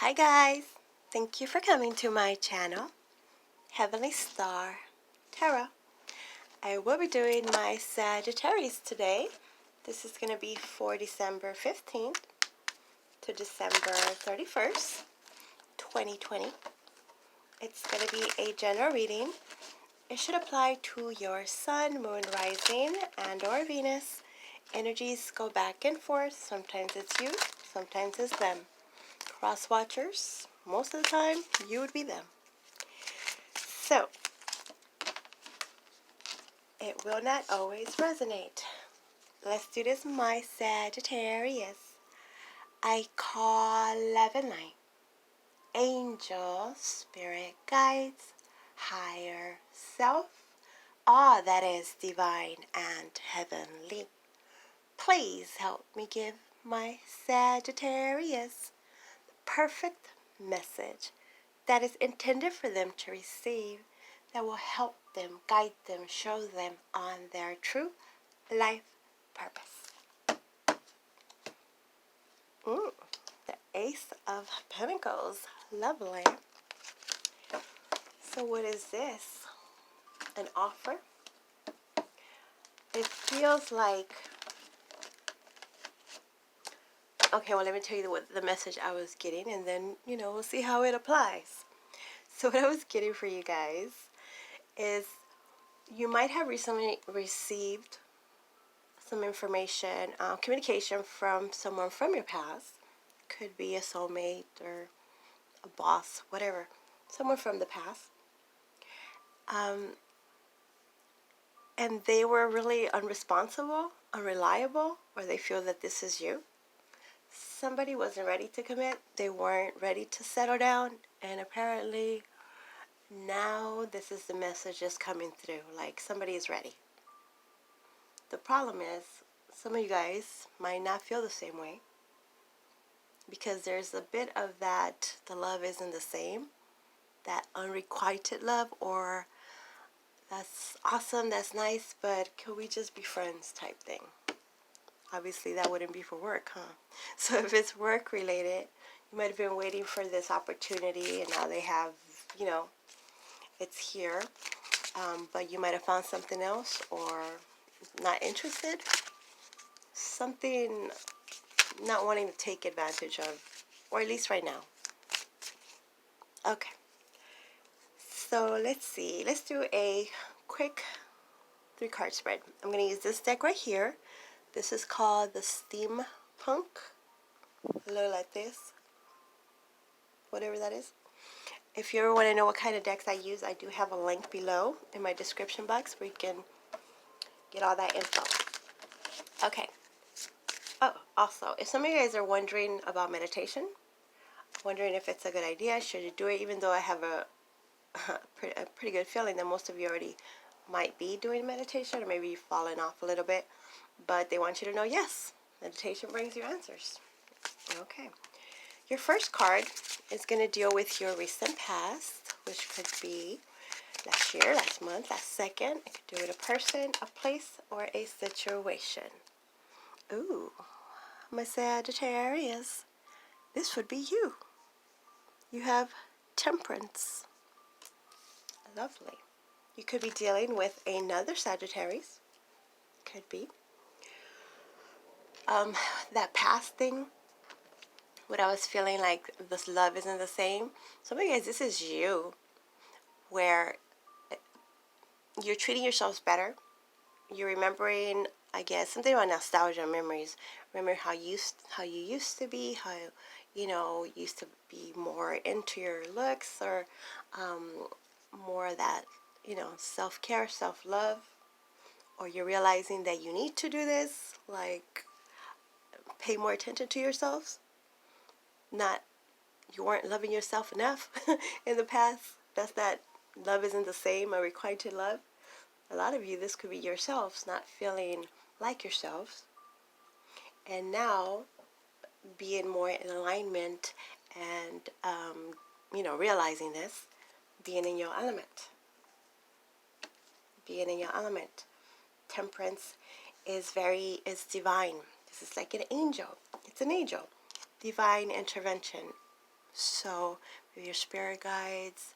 Hi guys, thank you for coming to my channel, Heavenly Star Tarot. I will be doing my Sagittarius today. This is going to be for December 15th to December 31st, 2020. It's going to be a general reading. It should apply to your Sun, Moon, Rising, and or Venus. Energies go back and forth. Sometimes it's you, sometimes it's them. Cross watchers, most of the time, you would be them. So, it will not always resonate. Let's do this, my Sagittarius. I call love and light, angels, spirit guides, higher self, all that is divine and heavenly. Please help me give my Sagittarius the perfect message that is intended for them to receive, that will help them, guide them, show them on their true life purpose. The Ace of Pentacles. Lovely. So what is this? An offer? It feels like... Okay, well, let me tell you what the message I was getting, and then, we'll see how it applies. So what I was getting for you guys is you might have recently received some information, communication from someone from your past. Could be a soulmate or a boss, whatever. Someone from the past. And they were really unresponsible, unreliable, or they feel that this is you. Somebody wasn't ready to commit. They weren't ready to settle down. And apparently now this is the message that's coming through. Like somebody is ready. The problem is some of you guys might not feel the same way. Because there's a bit of that, the love isn't the same. That unrequited love, or that's awesome, that's nice, but can we just be friends type thing. Obviously that wouldn't be for work, huh? So if it's work related, you might have been waiting for this opportunity and now they have, it's here. But you might have found something else or not interested. Something not wanting to take advantage of, or at least right now. Okay. So let's see. Let's do a quick 3-card spread. I'm going to use this deck right here. This is called the Steampunk. A little like this. Whatever that is. If you ever want to know what kind of decks I use, I do have a link below in my description box where you can get all that info. Okay. Oh, also, if some of you guys are wondering about meditation, wondering if it's a good idea, should you do it, even though I have a pretty good feeling that most of you already might be doing meditation, or maybe you've fallen off a little bit, but they want you to know, yes, meditation brings you answers. Okay. Your first card is going to deal with your recent past, which could be last year, last month, last second. It could do with a person, a place, or a situation. Ooh, my Sagittarius, this would be you. You have Temperance. Lovely. You could be dealing with another Sagittarius. Could be. That past thing, what I was feeling like this love isn't the same. Some of you guys, this is you, where you're treating yourselves better. You're remembering, I guess, something about nostalgia, memories. Remember how you used to be, how used to be more into your looks, or more of that, self-care, self-love. Or you're realizing that you need to do this, like pay more attention to yourselves. You weren't loving yourself enough in the past. That's that love isn't the same, a requited love. A lot of you, this could be yourselves not feeling like yourselves. And now being more in alignment and, realizing this, being in your element. Being in your element. Temperance is divine. This is like an angel. It's an angel. Divine intervention. So maybe your spirit guides,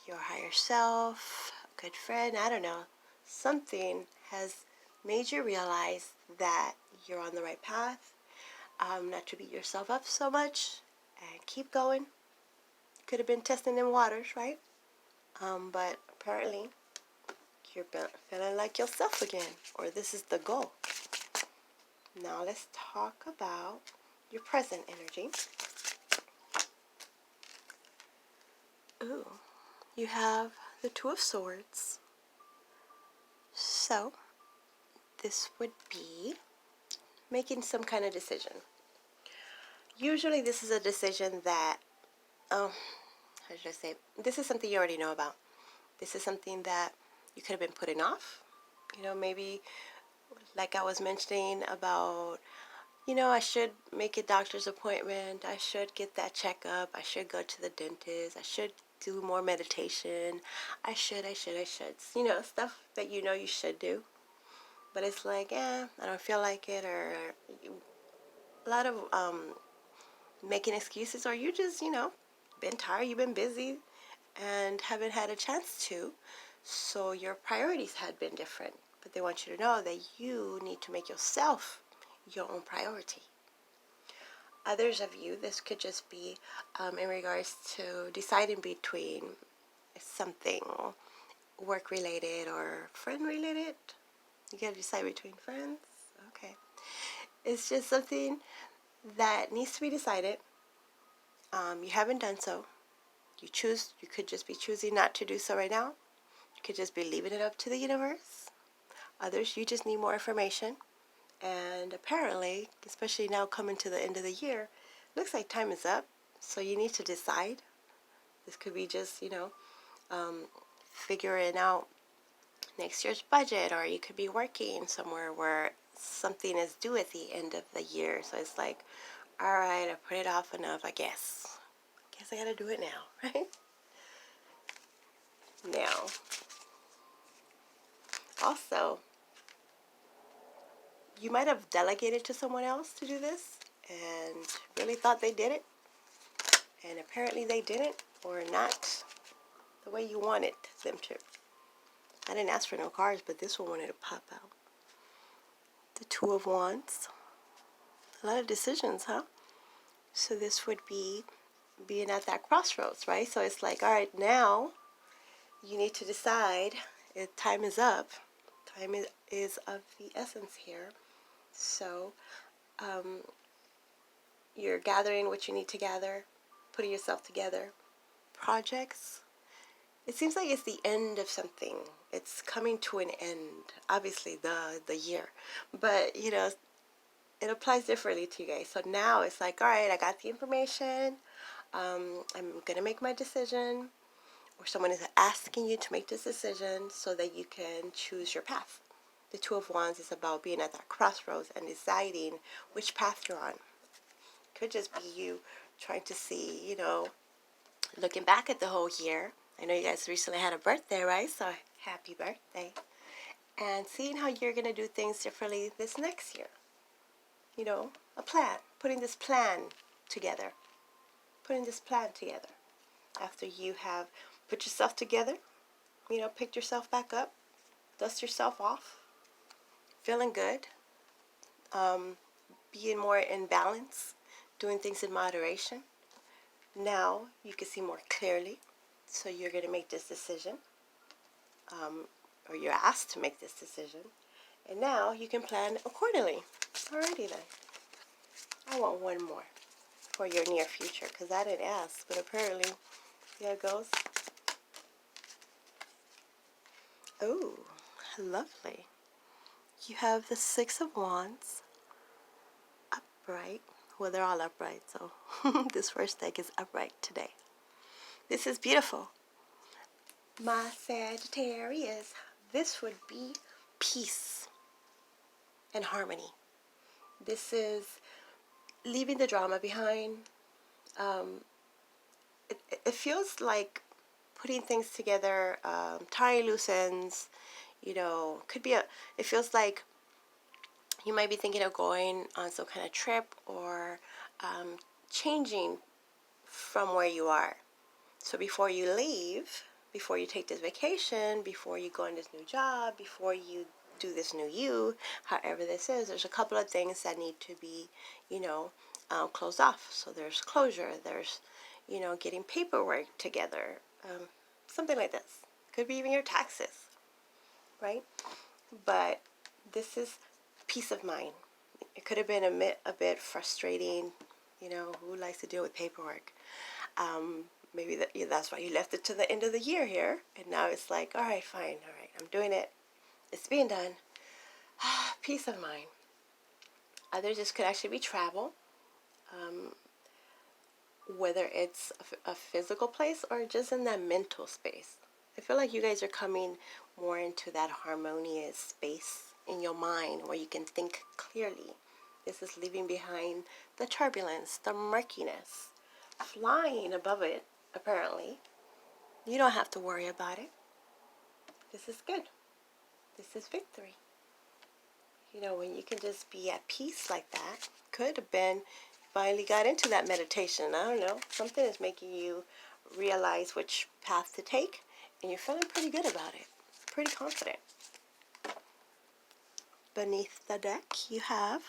your higher self, a good friend, I don't know, something has made you realize that you're on the right path, not to beat yourself up so much, and keep going. Could have been testing them waters, right? But apparently you're feeling like yourself again, or this is the goal. Now let's talk about your present energy. Ooh, you have the Two of Swords. So this would be making some kind of decision. Usually this is a decision that, how should I say, this is something you already know about. This is something that you could have been putting off. Maybe like I was mentioning about, I should make a doctor's appointment. I should get that checkup. I should go to the dentist. I should do more meditation. I should. Stuff that you should do. But it's like, I don't feel like it, or a lot of making excuses, or you just, been tired, you've been busy, and haven't had a chance to. So your priorities had been different. But they want you to know that you need to make yourself your own priority. Others of you, this could just be in regards to deciding between something work-related or friend-related. You got to decide between friends. Okay. It's just something that needs to be decided. You haven't done so. You could just be choosing not to do so right now. You could just be leaving it up to the universe. Others, you just need more information. And apparently, especially now coming to the end of the year, looks like time is up. So you need to decide. This could be just, figuring out next year's budget, or you could be working somewhere where something is due at the end of the year. So it's like, all right, I put it off enough, I guess. I gotta do it now, right? Now, also, you might have delegated to someone else to do this and really thought they did it, and apparently they didn't, or not the way you wanted them to. I didn't ask for no cards, but this one wanted to pop out. The Two of Wands. A lot of decisions, huh? So this would be being at that crossroads, right? So it's like, all right, now you need to decide. Time is up. Time is of the essence here. So you're gathering what you need to gather, putting yourself together. Projects. It seems like it's the end of something. It's coming to an end. Obviously, the year. But, it applies differently to you guys. So now it's like, all right, I got the information. I'm going to make my decision. Or someone is asking you to make this decision so that you can choose your path. The Two of Wands is about being at that crossroads and deciding which path you're on. Could just be you trying to see, looking back at the whole year. I know you guys recently had a birthday, right? So happy birthday. And seeing how you're going to do things differently this next year. A plan. Putting this plan together. After you have put yourself together, picked yourself back up, dust yourself off, feeling good, being more in balance, doing things in moderation. Now you can see more clearly, so you're going to make this decision, or you're asked to make this decision, and now you can plan accordingly. Alrighty then. I want one more for your near future, because I didn't ask, but apparently, here it goes. Oh, lovely. You have the Six of Wands, upright. Well, they're all upright, so this first deck is upright today. This is beautiful. My Sagittarius, this would be peace and harmony. This is leaving the drama behind. It feels like putting things together, tying loose ends, could be it feels like you might be thinking of going on some kind of trip, or changing from where you are. So before you leave, before you take this vacation, before you go on this new job, before you do this new you, however this is, there's a couple of things that need to be, closed off. So there's closure, there's, getting paperwork together, something like this. Could be even your taxes, right? But this is peace of mind. It could have been a bit frustrating, who likes to deal with paperwork? Maybe that's why you left it to the end of the year here, and now it's like, all right, fine, all right, I'm doing it. It's being done. Peace of mind. Others, this could actually be travel, whether it's a physical place or just in that mental space. I feel like you guys are coming more into that harmonious space in your mind where you can think clearly. This is leaving behind the turbulence, the murkiness, flying above it, apparently. You don't have to worry about it. This is good. This is victory. When you can just be at peace like that, could have been finally got into that meditation. I don't know. Something is making you realize which path to take, and you're feeling pretty good about it. Pretty confident. Beneath the deck, you have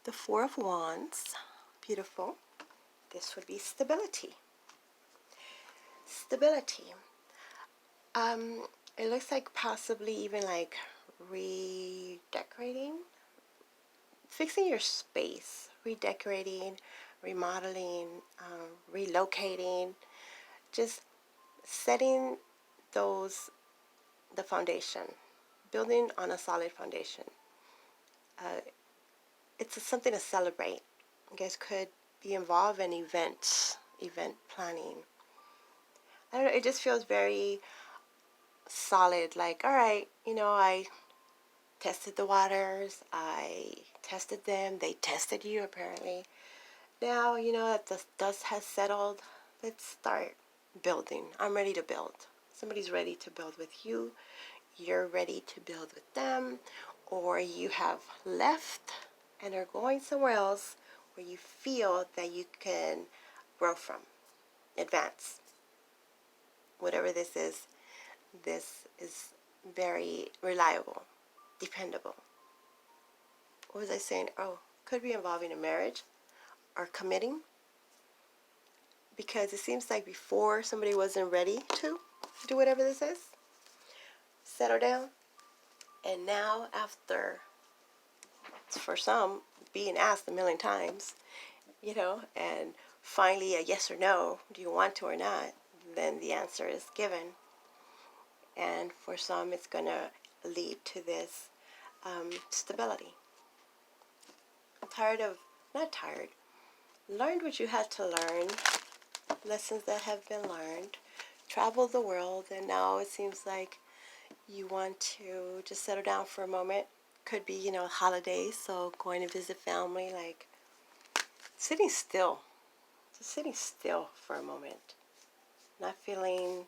the Four of Wands. Beautiful. This would be stability. Stability. It looks like possibly even like redecorating, fixing your space, redecorating, remodeling, relocating, just setting the foundation, building on a solid foundation. It's something to celebrate. You guys could be involved in event planning. I don't know, it just feels very solid, like, all right, I tested the waters, I tested them, they tested you apparently. Now, that the dust has settled, let's start building. I'm ready to build. Somebody's ready to build with you, you're ready to build with them, or you have left and are going somewhere else where you feel that you can grow from, advance. Whatever this is very reliable, dependable. What was I saying? Oh, could be involving a marriage or committing, because it seems like before somebody wasn't ready to do whatever this is, settle down, and now after, for some, being asked a million times, and finally a yes or no, do you want to or not, then the answer is given. And for some, it's going to lead to this stability. Learned what you had to learn, lessons that have been learned, traveled the world, and now it seems like you want to just settle down for a moment. Could be, holidays, so going to visit family, like sitting still, just sitting still for a moment, not feeling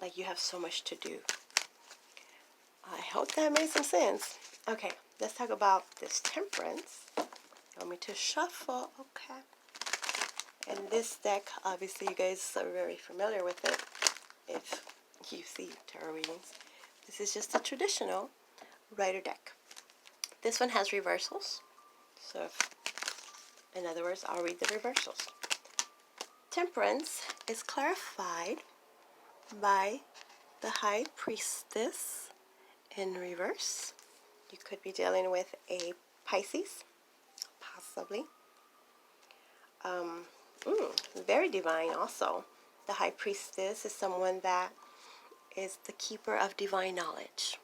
like you have so much to do. I hope that made some sense. Okay, let's talk about this Temperance. You want me to shuffle? Okay. And this deck, obviously you guys are very familiar with it if you see tarot readings. This is just a traditional Rider deck. This one has reversals. So in other words, I'll read the reversals. Temperance is clarified by the High Priestess in reverse. You could be dealing with a Pisces, possibly. Very divine also. The High Priestess is someone that is the keeper of divine knowledge.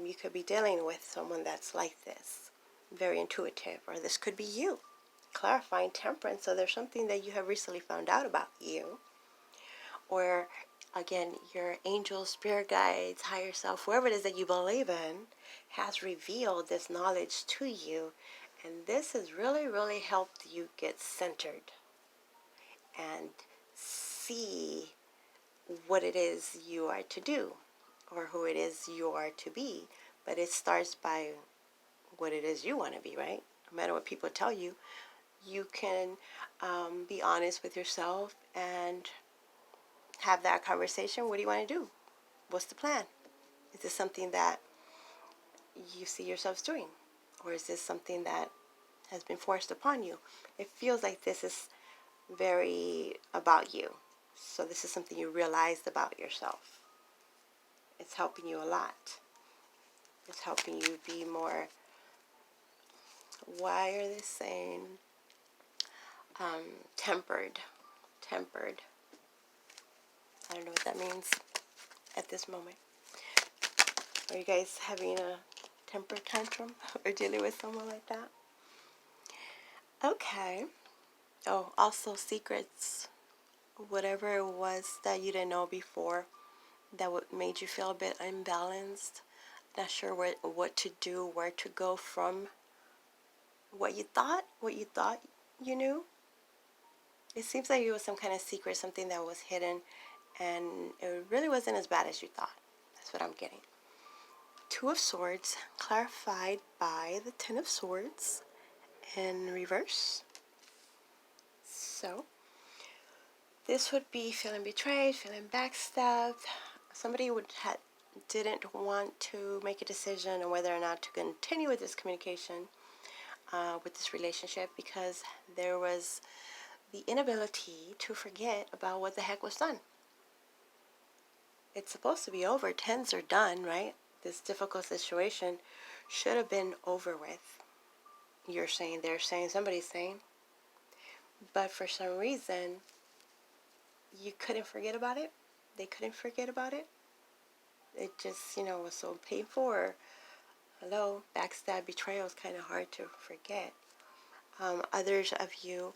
You could be dealing with someone that's like this, very intuitive, or this could be you, clarifying Temperance. So there's something that you have recently found out about you, or again, your angels, spirit guides, higher self, whoever it is that you believe in, has revealed this knowledge to you, and this has really, really helped you get centered and see what it is you are to do, or who it is you are to be. But it starts by what it is you want to be, right? No matter what people tell you, you can be honest with yourself and have that conversation. What do you want to do? What's the plan? Is this something that you see yourselves doing? Or is this something that has been forced upon you? It feels like this is very about you. So this is something you realized about yourself. It's helping you a lot. It's helping you be more, why are they saying, tempered. Tempered. I don't know what that means at this moment. Are you guys having a temper tantrum or dealing with someone like that? Okay. Oh, also secrets. Whatever it was that you didn't know before that made you feel a bit unbalanced, not sure what to do, where to go from what you thought you knew. It seems like it was some kind of secret, something that was hidden, and it really wasn't as bad as you thought. That's what I'm getting. Two of Swords, clarified by the Ten of Swords in reverse. So, this would be feeling betrayed, feeling backstabbed. Somebody didn't want to make a decision on whether or not to continue with this communication, with this relationship, because there was the inability to forget about what the heck was done. It's supposed to be over. Tens are done, right? This difficult situation should have been over with. You're saying, they're saying, somebody's saying. But for some reason, you couldn't forget about it. They couldn't forget about it. It just, was so painful. Or, hello, backstab, betrayal is kind of hard to forget. Others of you,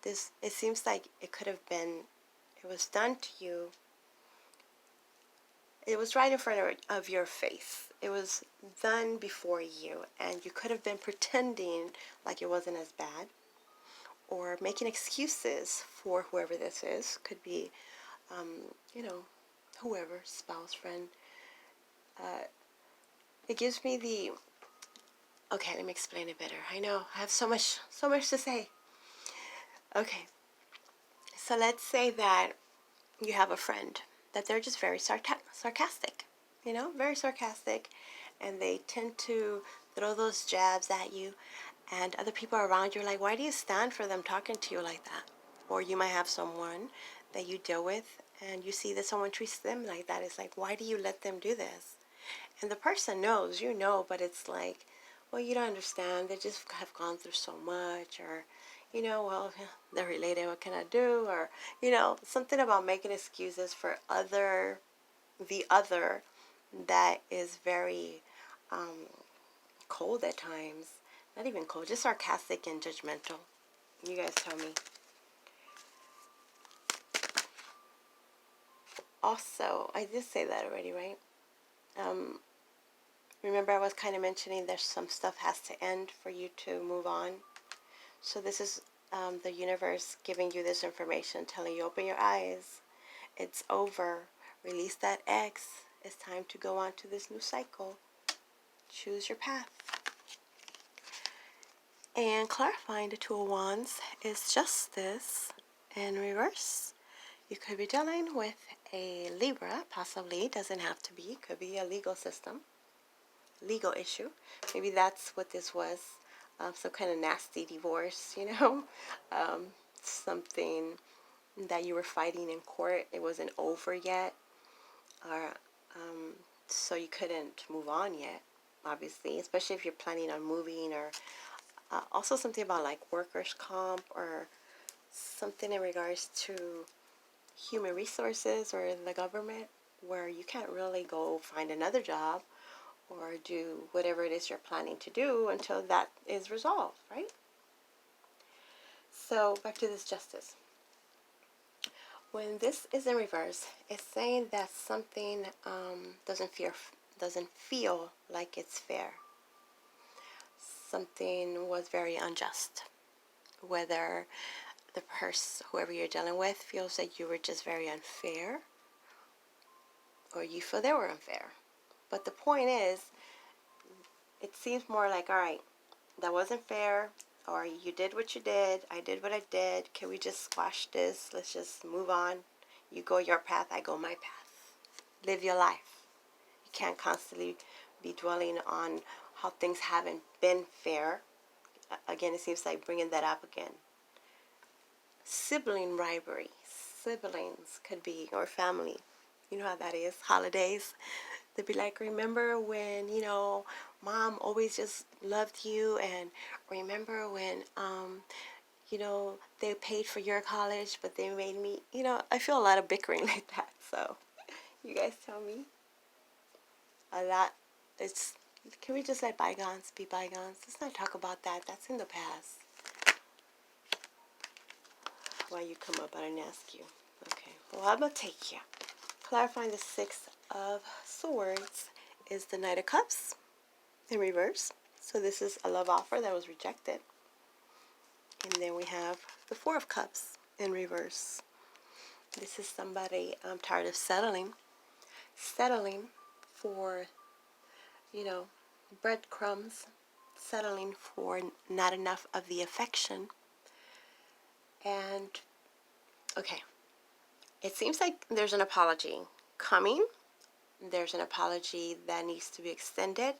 it seems like it could have been, it was done to you. It was right in front of your face. It was done before you, and you could have been pretending like it wasn't as bad, or making excuses for whoever this is. Could be, whoever, spouse, friend. It gives me the, okay, let me explain it better. I know, I have so much to say. Okay, so let's say that you have a friend that they're just very sarcastic, very sarcastic, and they tend to throw those jabs at you, and other people around you are like, why do you stand for them talking to you like that? Or you might have someone that you deal with, and you see that someone treats them like that. It's like, why do you let them do this? And the person knows, but it's like, well, you don't understand. They just have gone through so much, or, well, they're related. What can I do? Or, something about making excuses for the other that is very cold at times. Not even cold, just sarcastic and judgmental. You guys tell me. Also, I did say that already, right? Remember I was kind of mentioning there's some stuff has to end for you to move on. So this is the universe giving you this information, telling you, open your eyes. It's over. Release that X. It's time to go on to this new cycle. Choose your path. And clarifying the Two of Wands is Justice in reverse. You could be dealing with a Libra, possibly. Doesn't have to be. Could be a legal system. Legal issue. Maybe that's what this was. Some kind of nasty divorce, something that you were fighting in court. It wasn't over yet. Or so you couldn't move on yet, obviously. Especially if you're planning on moving, or also something about like workers' comp, or something in regards to human resources or the government, where you can't really go find another job or do whatever it is you're planning to do until that is resolved, right? So back to this Justice. When this is in reverse, it's saying that something doesn't feel like it's fair. Something was very unjust. Whether the person, whoever you're dealing with, feels that you were just very unfair, or you feel they were unfair. But the point is, it seems more like, all right, that wasn't fair. or you did what you did, I did what I did. Can we just squash this? Let's just move on. You go your path, I go my path. Live your life. You can't constantly be dwelling on how things haven't been fair. Again, it seems like bringing that up again. Sibling rivalry. Siblings could be, or family. You know how that is. Holidays. They'd be like, remember when, mom always just loved you, and remember when, they paid for your college, but they made me, I feel a lot of bickering like that. So you guys tell me. A lot. Can we just let bygones be bygones? Let's not talk about that. That's in the past. Why you come up, I didn't ask you. Okay, well, I'm going to take you. Clarifying the Six of Swords is the Knight of Cups in reverse. So this is a love offer that was rejected. And then we have the Four of Cups in reverse. This is somebody tired of settling for, breadcrumbs, settling for not enough of the affection. And, okay, it seems like there's an apology coming. There's an apology that needs to be extended.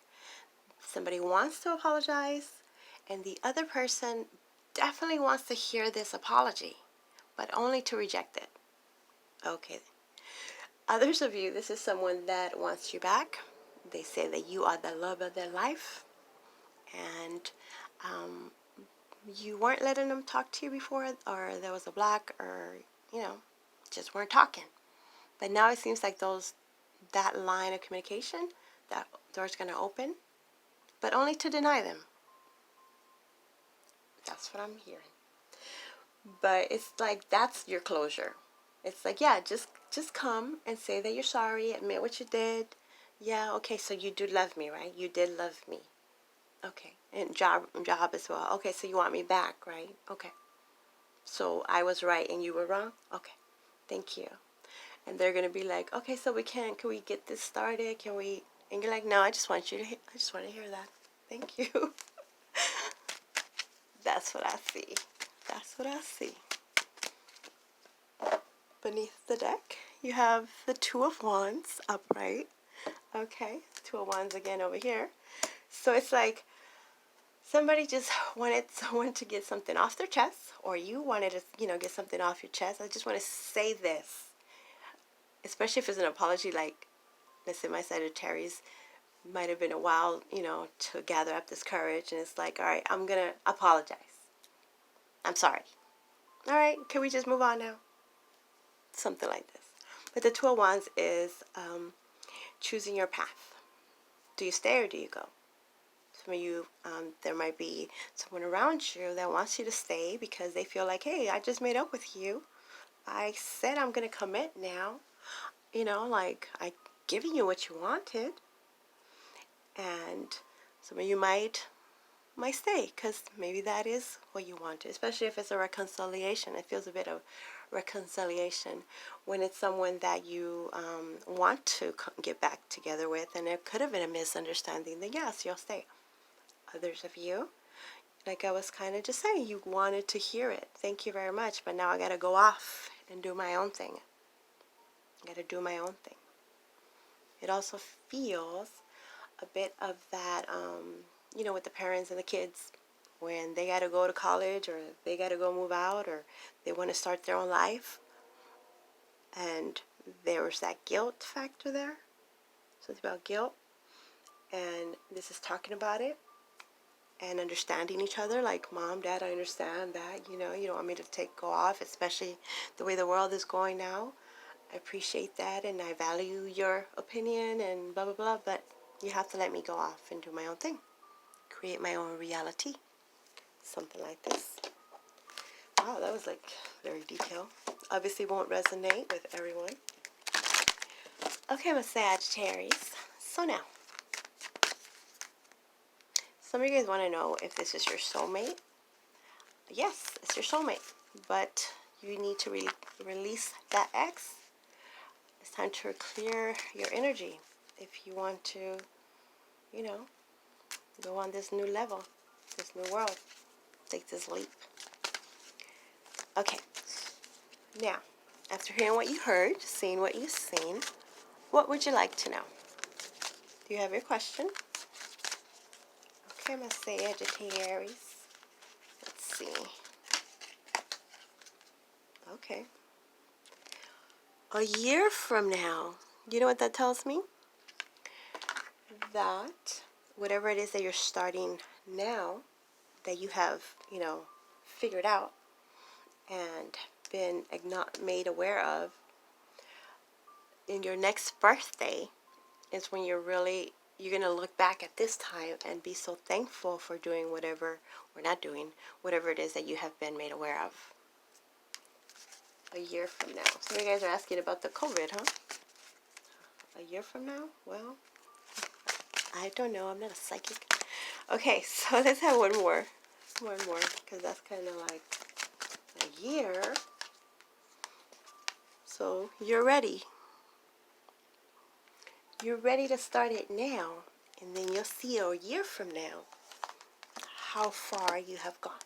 Somebody wants to apologize, and the other person definitely wants to hear this apology, but only to reject it. Okay. Others of you, this is someone that wants you back. They say that you are the love of their life, and you weren't letting them talk to you before, or there was a block, or, just weren't talking. But now it seems like that line of communication, that door's going to open, but only to deny them. That's what I'm hearing. But it's like that's your closure. It's like, yeah, just come and say that you're sorry, admit what you did. Yeah, okay, so you do love me, right? You did love me. Okay. And job as well. Okay, so you want me back, right? Okay. So I was right and you were wrong? Okay. Thank you. And they're gonna be like, okay, so can we get this started? Can we? And you're like, no, I just want to hear that. Thank you. That's what I see. That's what I see. Beneath the deck, you have the Two of Wands upright. Okay, Two of Wands again over here. So it's like somebody just wanted someone to get something off their chest, or you wanted to, get something off your chest. I just want to say this, especially if it's an apology. Like, let's say my Sagittarius might have been a while, to gather up this courage, and it's like, all right, I'm gonna apologize. I'm sorry. All right, can we just move on now? Something like this. But the Two of Wands is choosing your path. Do you stay or do you go? Some of you, there might be someone around you that wants you to stay because they feel like, hey, I just made up with you. I said I'm going to commit now. Like I given you what you wanted. And some of you might stay because maybe that is what you wanted, especially if it's a reconciliation. It feels a bit of reconciliation when it's someone that you want to get back together with, and it could have been a misunderstanding. Then yes, you'll stay. Others of you, like I was kind of just saying, you wanted to hear it. Thank you very much, but now I got to go off and do my own thing. I got to do my own thing. It also feels a bit of that, with the parents and the kids, when they got to go to college, or they got to go move out, or they want to start their own life. And there was that guilt factor there. So it's about guilt. And this is talking about it and understanding each other. Like, Mom, Dad, I understand that, you don't want me to go off, especially the way the world is going now. I appreciate that, and I value your opinion and blah, blah, blah, but you have to let me go off and do my own thing. Create my own reality. Something like this. Wow, that was like very detailed. Obviously won't resonate with everyone. Okay, I'm a Sagittarius. So now, some of you guys want to know if this is your soulmate. Yes, it's your soulmate, but you need to release that ex. It's time to clear your energy if you want to, go on this new level, this new world. take this leap. Okay, now, after hearing what you heard, seeing what you've seen, what would you like to know? Do you have your question? Okay, my Sagittarius. Let's see. Okay. A year from now, you know what that tells me? That whatever it is that you're starting now, that you have, figured out and been made aware of, in your next birthday is when you're going to look back at this time and be so thankful for doing whatever, or not doing, whatever it is that you have been made aware of. A year from now. So you guys are asking about the COVID, huh? A year from now? Well, I don't know. I'm not a psychic. Okay, so let's have one more. One more, because that's kind of like a year. So you're ready. You're ready to start it now, and then you'll see a year from now how far you have gone.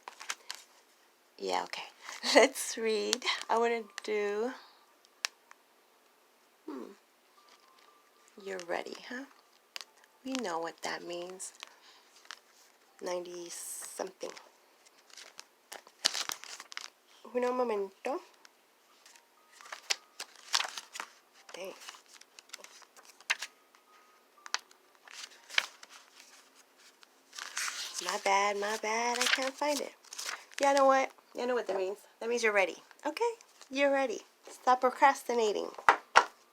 Yeah, okay. Let's read. I want to do... You're ready, huh? We know what that means. 90-something. Un momento. Dang. My bad. I can't find it. You know what? You know what that means. That means you're ready. Okay? You're ready. Stop procrastinating.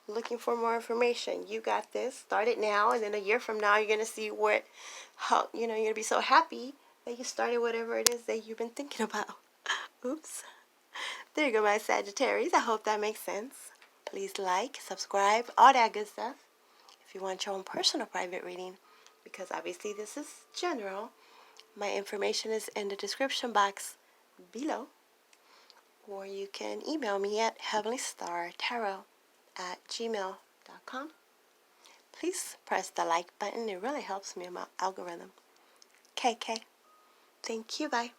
Looking for more information. You got this. Start it now, and then a year from now, you're going to see you're going to be so happy that you started whatever it is that you've been thinking about. Oops. There you go, my Sagittarius. I hope that makes sense. Please like, subscribe, all that good stuff. If you want your own personal private reading, because obviously this is general, my information is in the description box below. Or you can email me at heavenlystartarot@gmail.com. Please press the like button. It really helps me in my algorithm. KK. Thank you. Bye.